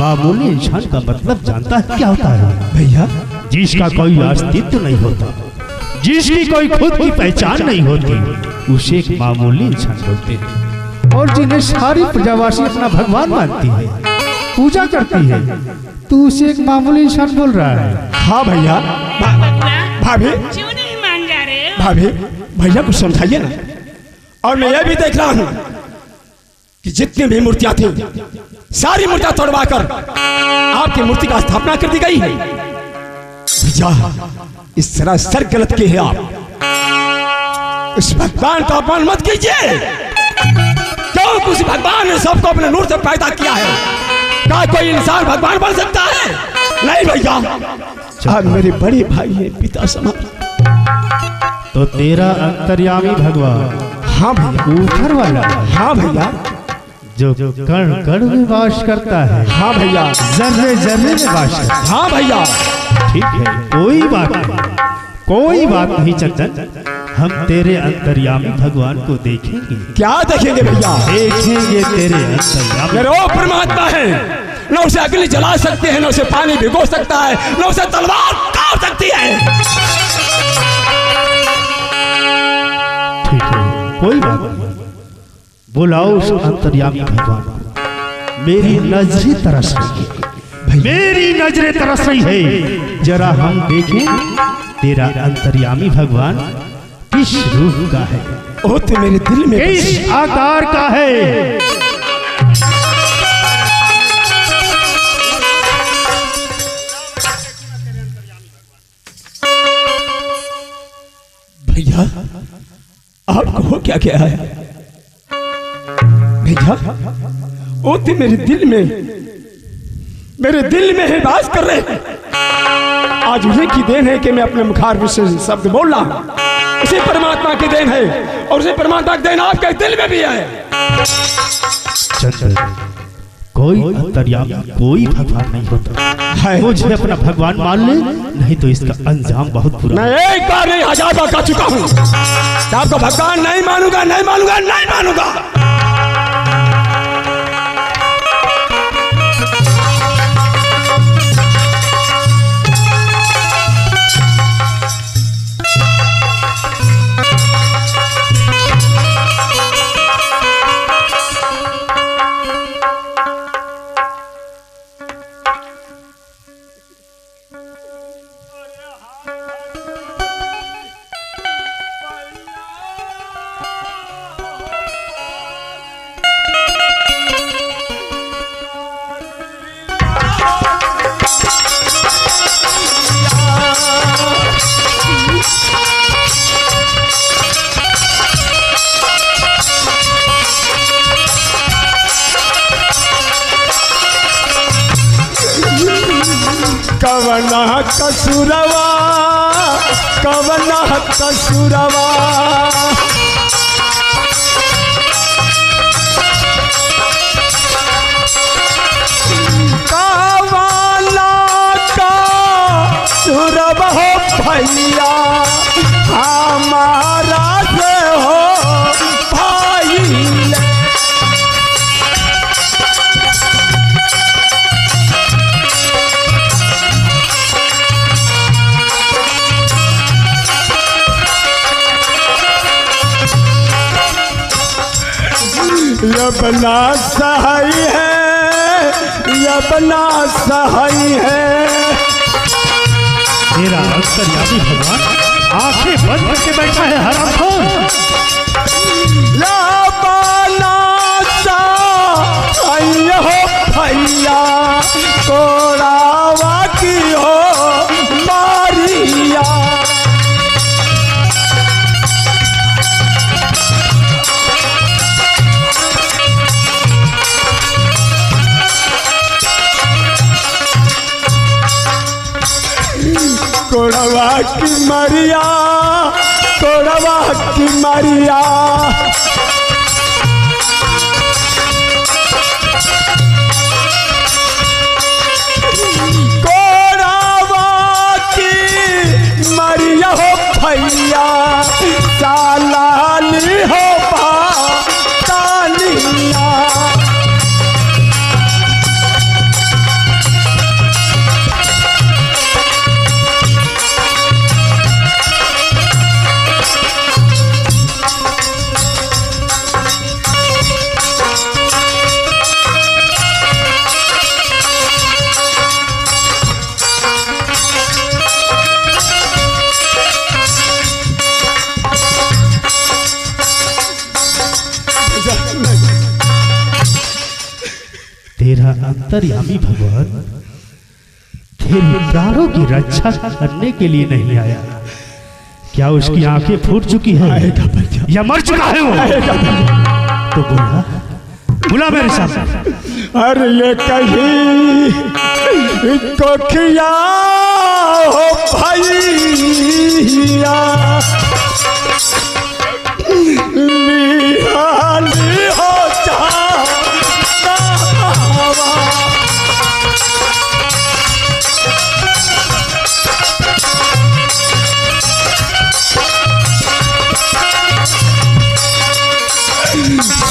मामूली इंसान का मतलब जानता है क्या होता है भैया? जिसका कोई अस्तित्व नहीं होता, जिसकी कोई खुद की पहचान नहीं होती, उसे एक मामूली इंसान बोलते हैं। और जिन्हें सारी प्रजावासी अपना भगवान मानती है, पूजा करती है, तू उसे एक मामूली इंसान बोल रहा है। हाँ भैया। भाभी क्यों नहीं मान जा रहे हो? भाभी, भैया को समझाइए ना। और मैं यह भी देख रहा हूँ कि जितनी भी मूर्तियां थी, सारी मूर्तियां तोड़वाकर आपकी मूर्ति का स्थापना कर दी गई है। भैया, इस तरह सर गलत की है आप। इस भगवान का अपमान मत कीजिए। क्यों उस भगवान ने सबको अपने नूर से पैदा किया है। क्या कोई इंसान भगवान बन सकता है? नहीं भैया, आप मेरे बड़े भाई हैं, पिता समान। तो तेरा अंतर्यामी भगवान, हाँ भैया। ऊपर वाला, हाँ भैया। जो कण कण में वास करता है, हाँ भैया। जर्रे जर्रे में वास करता है। हाँ भैया। ठीक है, कोई बात नहीं, कोई बात नहीं चंदन। हम तेरे अंतर्यामी भगवान को देखेंगे। क्या देखेंगे भैया? देखेंगे तेरे अंतर्यामी। मेरे वो परमात्मा है, न उसे अग्नि जला सकते हैं, न उसे पानी भिगो सकता है, न उसे तलवार काट सकती है। ठीक है, कोई बात नहीं, बुलाओ उस अंतर्यामी भगवान को। मेरी नजरें तरस रही है, मेरी नजरें तरस रही है। जरा हम देखें तेरा अंतर्यामी भगवान किस रूप का है, ओ तो मेरे दिल में किस आकार का है। भैया, आपको हो क्या क्या है? भैया, ओ तो मेरे दिल में है, वास कर रहे हैं। आज उन्हीं की देन है कि मैं अपने मुखार से शब्द बोल रहा हूं। उसी परमात्मा की देन है, और उसी परमात्मा की देन आपके दिल में भी है। चंद्र, कोई अंतर्यामी, कोई भगवान नहीं होता। मुझे अपना भगवान मान ले, नहीं तो इसका अंजाम बहुत बुरा। मैं एक बार नहीं, 1000 बार कह चुका हूं। आपको भगवान नहीं मानूंगा, नहीं मानूंगा, नहीं मानूंगा। कवना कसूरवा, कवना कसूरवा, कवना कसूरवा हो भैया, हमारा से हो भाई। यबना सहाय है, यबना सहाय है। तेरा अंतर्यामी भगवान आंखें बंद करके बैठा है, हरामखोर। यबना सहाय हो भैया, कोड़ावा की हो मारिया। कोड़वा की मरिया, कोड़वा की मरिया। कोड़वा की मरिया हो भैया, सालाली हो तालिया। तेरा अंतर्यामी भगवान तेरे प्राणों की रक्षा करने के लिए नहीं आया? क्या उसकी आंखें फूट चुकी है या मर चुका है वो? तो बोला बुला मेरे सामने। अरे ये कहीं को खिया हो भैया निहाली हो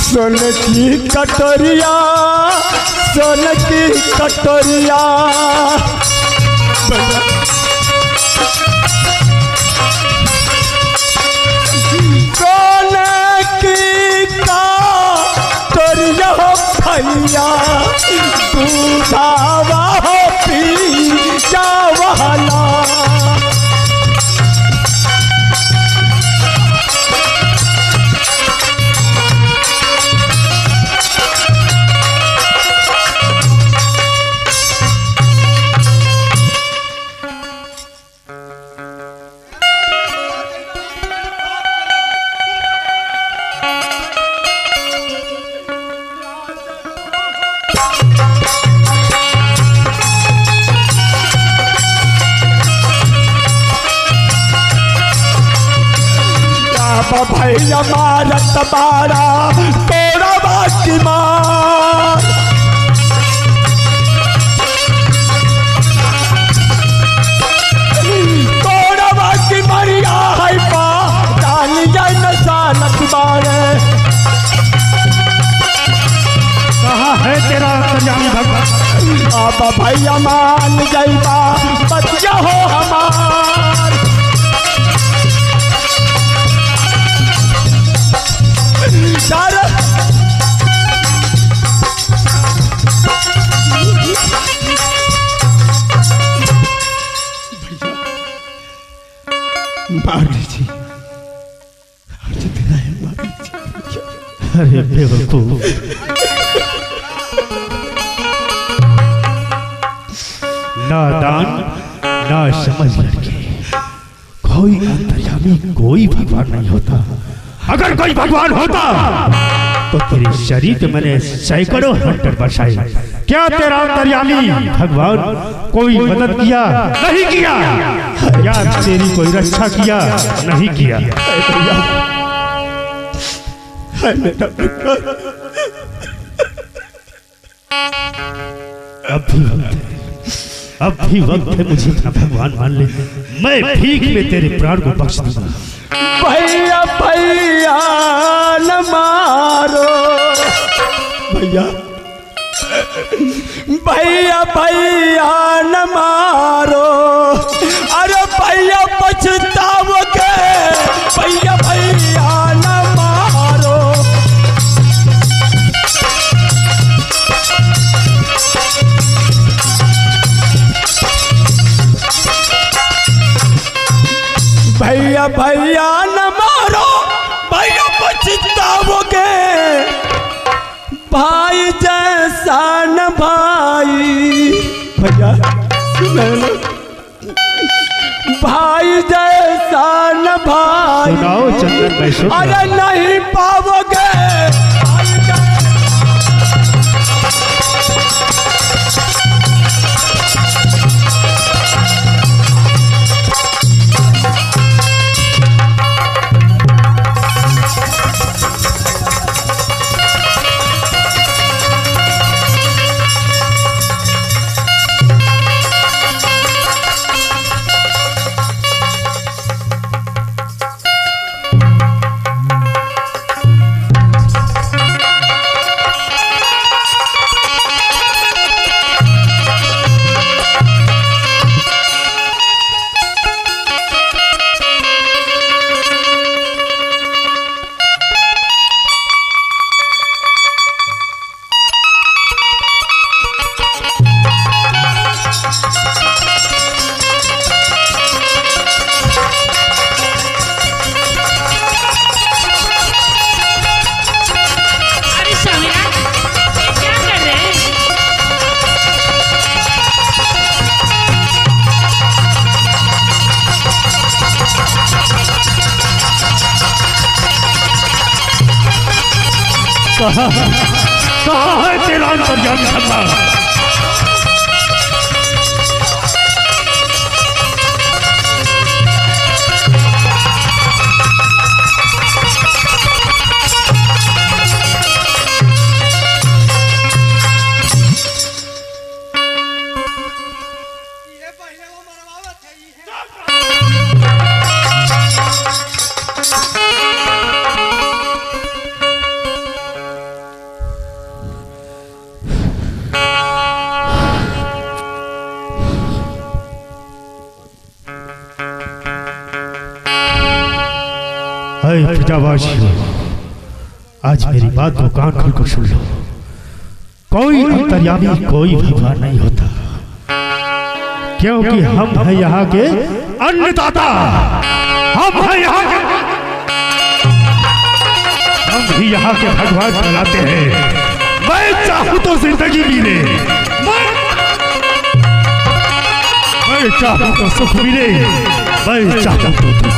सोन की कटोरिया, सोन की कटोरिया सोन की कटोरिया हो भैया दूधावा हो पी जावाला। भैया मारत बारा तोड़ा बाकी मार तोड़ा बाकी मरिया है पा जानी जाए न सालत बारे। कहाँ है तेरा अंतर्यामी भगवान? अब भैया मान जाइबा बतिया हो हमार डर मार लीजिए, अरे बेवकूफ, नादान ना समझ लड़के, कोई अंतर्यामी कोई भगवान नहीं होता। अगर कोई भगवान होता तो तेरे शरीर में मैंने सैकड़ों हंटर बसाए। क्या तेरा अंतर्यामी भगवान कोई मदद किया? नहीं किया। क्या तेरी कोई रक्षा किया? नहीं किया। अब भी वक्त है मुझे अपना भगवान मान ले। मैं भीख में तेरे प्राण को बख्श दूंगा। भैया भैया न मारो, भैया भैया भैया न मारो, अरे भैया पछताओगे, भैया भैया न मारो। भैया भैया न मारो, भैया पछताओगे, भाई जैसा न भाई। भैया भाई जैसा न भाई, सुनाओ चंदन भाई, अरे नहीं पाओगे। कहाँ है तेरा अंतर्यामी भगवान? प्रजावासी, आज मेरी बात को कान खोल कर सुन लो। कोई अंतर्यामी, कोई भगवान नहीं होता, क्योंकि हम हैं यहाँ के अन्नदाता। हम हैं यहाँ के, हम ही यहाँ के भगवान कहलाते हैं। मैं चाहूँ तो जिंदगी मिले, मैं चाहूँ तो सुख मिले, मैं चाहूँ तो दुख।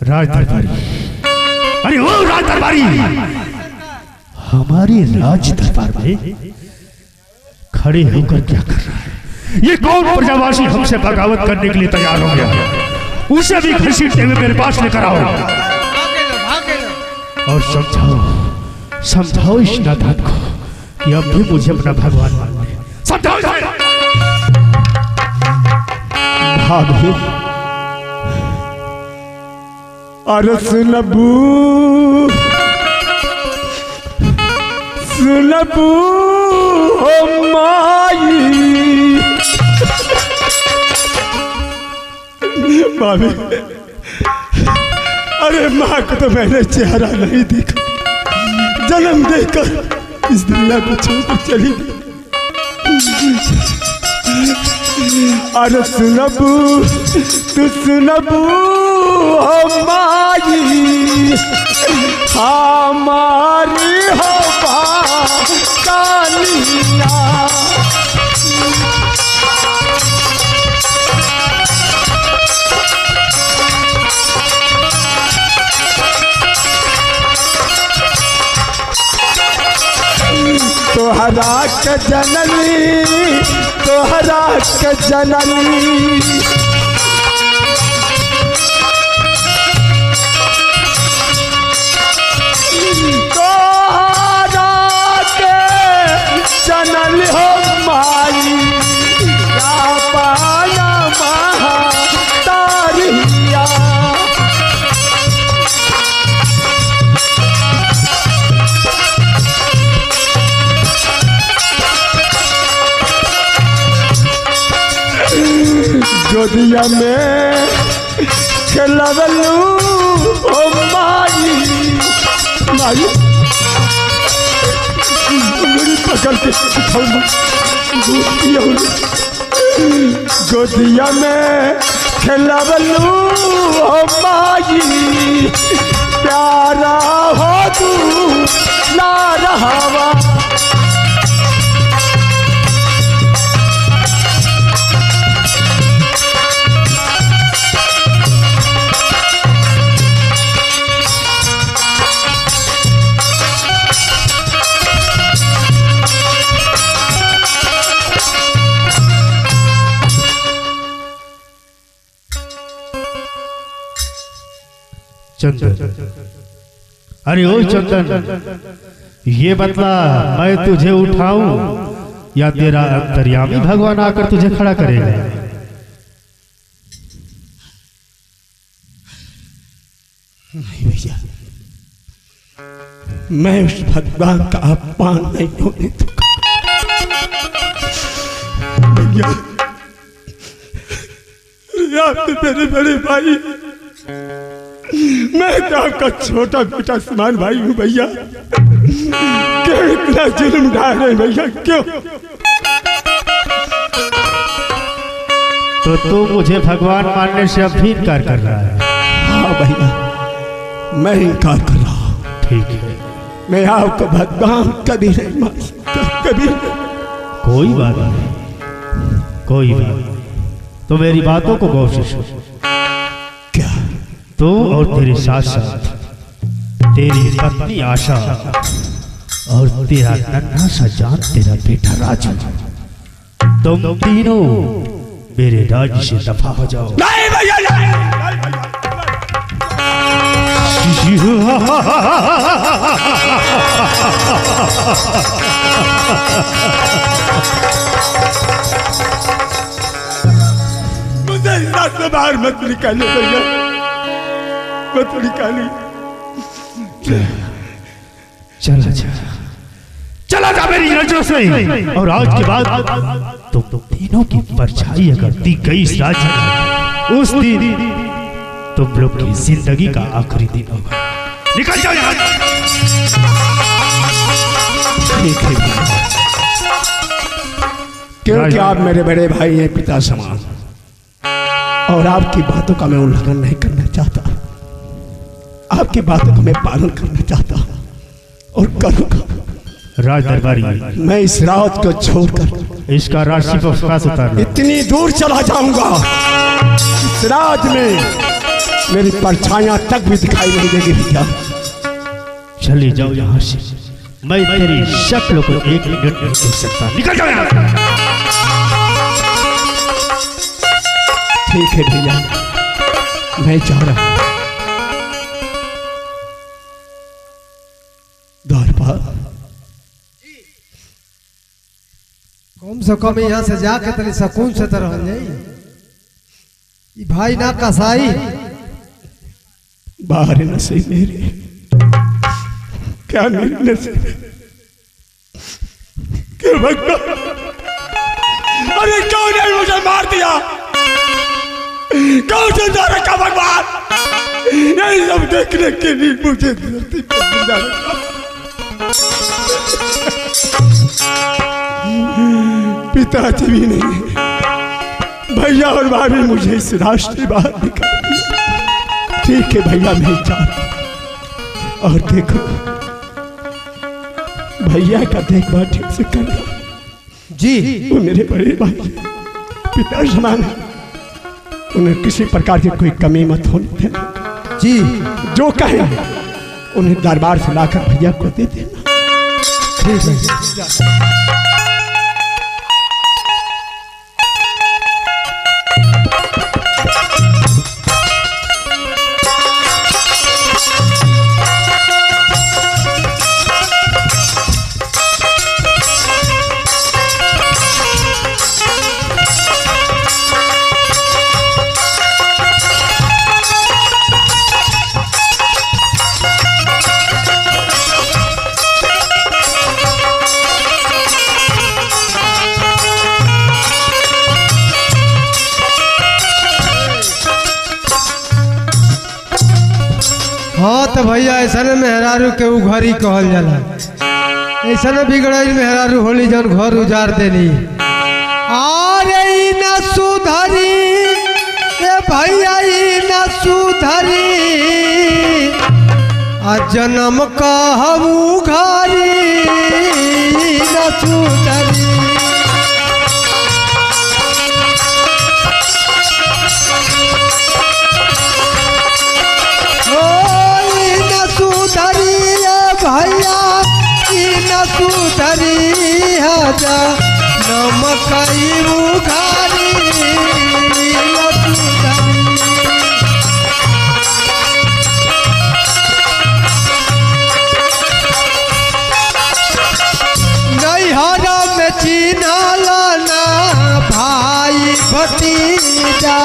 राज दरबारी, अरे वो राज दरबारी, हमारे राज दरबार में खड़े होकर क्या कर रहा है? ये कौन प्रजावासी हमसे बगावत करने के लिए तैयार हो गया? उसे भी घसीटते हुए मेरे पास लेकर आओ और समझाओ, समझाओ इस नादान को कि अब भी मुझे अपना भगवान मान ले। समझाओ भाभी। अरे सुनबू सुनबू हो माई, भाभी, अरे माँ को तो मैंने चेहरा नहीं देखा, जन्म देकर इस दुनिया को छोड़कर चली गई। अरे सुनबू, तू सुनबू हो माई, हमारी हो कालिया। तोहरा के जननी, तोहरा के जननी, तोहरा के जनल हो माई, पाया महा तारिया। गोदिया में खेलवलू ओ माई, माई मेरी पकड़ के गोदिया में खेलवलू ओ माई, प्यारा हो तू ना रहावा। चंदन, अरे ओ चंदन, ये बतला, मैं तुझे उठाऊं या तेरा अंतर्यामी भगवान आकर तुझे खड़ा करेगा? नहीं भैया, मैं उस भगवान का अपमान नहीं होने दूंगा। भैया, मेरे बड़े भाई, मैं का छोटा बेटा समान भाई हूँ भैया, क्यों इतना जुल्म ढा रहे भैया? क्यों? तो तू मुझे भगवान मानने से अब भी इनकार कर रहा है? हाँ भैया, मैं इनकार कर रहा हूँ। ठीक है, मैं आपको भगवान कभी नहीं मान सकता, कभी नहीं। कोई बात नहीं, कोई बात नहीं। तो मेरी बातों को गौर से सुन। क्या? तू और तेरे साथ साथ तेरी पत्नी आशा और तेरा नन्हा सा जान तेरा बेटा राजू, तुम तीनों मेरे राज्य से दफा हो जाओ। नहीं भैया, मुझे इस रात से बाहर मत निकालिए भैया, मत निकालिए। चला जा, चला जा मेरी नजरों से। और आज के बाद तुम तीनों की परछाई अगर दी गई इस राज्य में, उस दिन तुम लोग की जिंदगी का आखिरी दिन होगा। निकल जाओ यहाँ। ठीक है, क्योंकि आप मेरे बड़े भाई हैं, पिता समान, और आपकी बातों का मैं उल्लंघन नहीं करना चाहता। आपकी बातों का मैं पालन करना चाहता और करूंगा। राज दरबारी, मैं इस रात को छोड़कर इसका राशि पर फंस उतारना। इतनी दूर चला जाऊंगा, इस राज में मेरी परछाइयां तक भी दिखाई नहीं देगी भैया। चले जाओ यहाँ से, मैं तेरी शक्ल को एक मिनट नहीं देख सकता। निकल जाओ यहाँ से। ठीक है भैया, मैं जा रहा हूं। द्वारपाल, कम से कम यहाँ से जाके तनी सुकून से तो रह जाई। भाई ना कसाई बाहर नसीब मेरे, क्या मेरी नसीब, क्या भगवान, अरे क्यों नहीं मुझे मार दिया, क्यों जिंदा रखा भगवान, यही सब देखने के लिए मुझे धरती पर जिंदा रखा। पिताजी भी नहीं, भैया और भाभी मुझे इस राष्ट्र से बाहर निकाल दिया। ठीक है भैया, मैं जा रहा हूं। और देखो, भैया का देखभाल ठीक से करना जी। वो मेरे बड़े भाई, पिता समान है, उन्हें किसी प्रकार की कोई कमी मत होने देना जी। जो कहें उन्हें दरबार से लाकर भैया को दे देना। ठीक है। हाँ तो भैया ऐसा मेहरारू के उघरी कहल जाला। ऐसा बिगड़ल मेहरारू होली जन घर उजाड़ देली। अरे न सुधरी ए भैया, न सुधरी आ जन्म कहू घरी न सुधरी। भैया न सुधरी हजा नमकई उघारी न सुधरी। नैहरा में चिन्हल ना भाई भतीजा,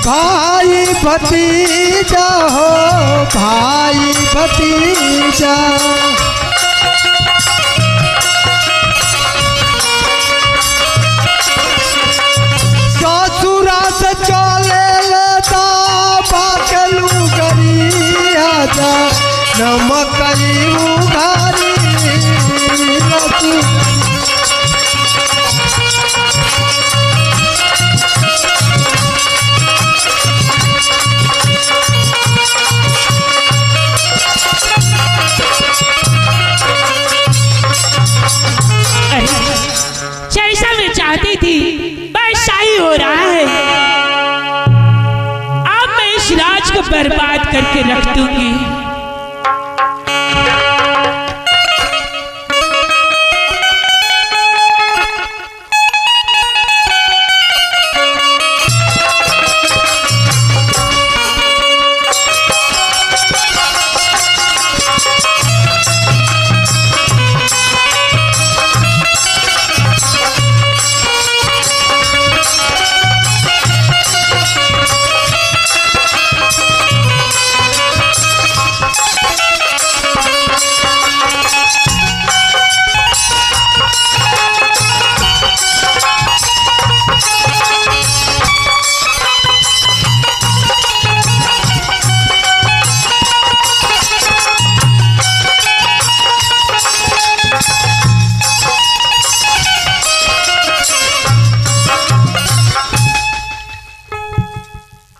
भाई भतीजा हो भाई भतीजा। ससुरा से चले लेता बाकलू गरी आजा नमकई उघारी चाहती थी वैसा ही हो रहा है। अब मैं इस राज को बर्बाद करके रख दूंगी।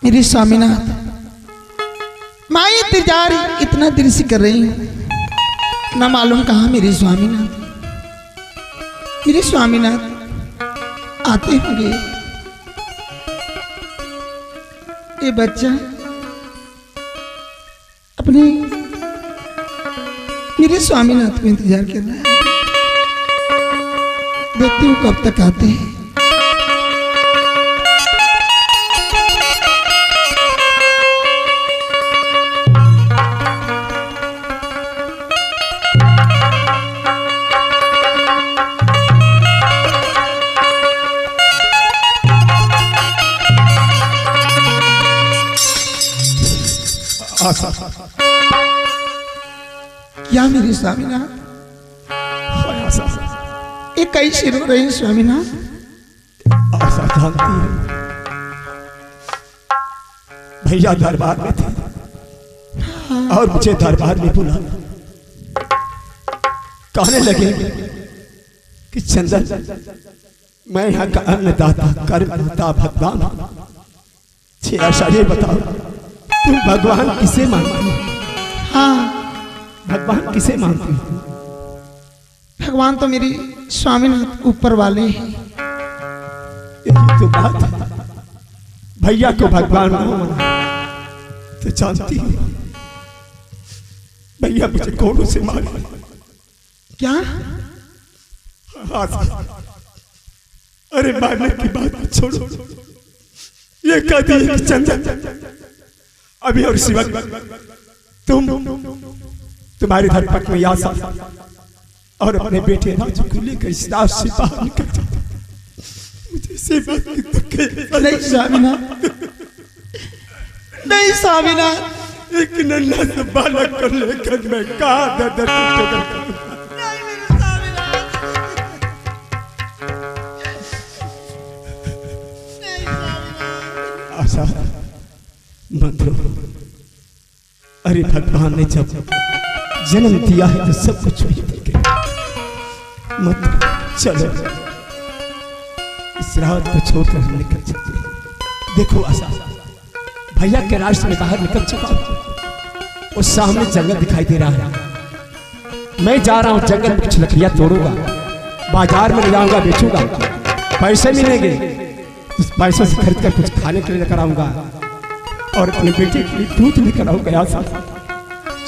मेरी स्वामीनाथ, मैं इंतजार इतना देर से कर रही हूँ, ना मालूम कहाँ मेरी स्वामीनाथ। मेरे स्वामीनाथ आते होंगे। ये बच्चा अपने मेरे स्वामीनाथ को इंतजार कर रहा है। देखती हूँ कब तक आते हैं। क्या मेरी स्वामीनाथ, ये कैसे रो रही है स्वामीनाथ? आशा जानती है भैया दरबार में थे और मुझे दरबार में बुला कहने लगे कि चंदन, मैं यहाँ का अन्नदाता कर्मदाता भगवान। आशा ये बताओ, तुम भगवान किसे मानती हो? हाँ, भगवान किसे मानती हो? भगवान तो मेरी स्वामीनाथ ऊपर वाले हैं। यही तो बात है। भैया को भगवान माना तो जानती हो भैया मुझे कोड़ों से मारे। क्या? अरे मारने की बात छोड़ो, ये कह दिए कि चंदन अभी और इसी वक्त तुम्हारी धर्मपत्नी में आशा और अपने बेटे राजू को लेकर इस राज से बाहर निकल जाता। मुझे इसी बात की तकलीफ नहीं स्वामीनाथ, नहीं स्वामीनाथ। एक नन्हा सा बालक को लेकर मैं कहाँ दर दर आशा मंत्रो, अरे भगवान ने जब जन्म दिया है तो सब कुछ वही देखे। मत चलो इस रात को छोड़कर हम निकल सकते हैं। देखो आशा, भैया के रास्ते में बाहर निकल चुका हूं। उस सामने जंगल दिखाई दे रहा है। मैं जा रहा हूं जंगल में कुछ लकड़ियां तोड़ूंगा, बाजार में ले जाऊंगा, बेचूंगा, पैसे मिलेंगे। उस पैसों से खरीद कर कुछ खाने के लिए लेकर आऊंगा और अपने बेटे के लिए दूध लेकर आऊंगा।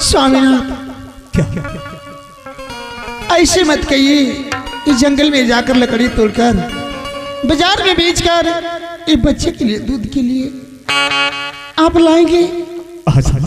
स्वामीनाथ, क्या ऐसे मत कहिए। इस जंगल में जाकर लकड़ी तोड़कर बाजार में बेचकर ये बच्चे के लिए दूध के लिए आप लाएंगे। आशा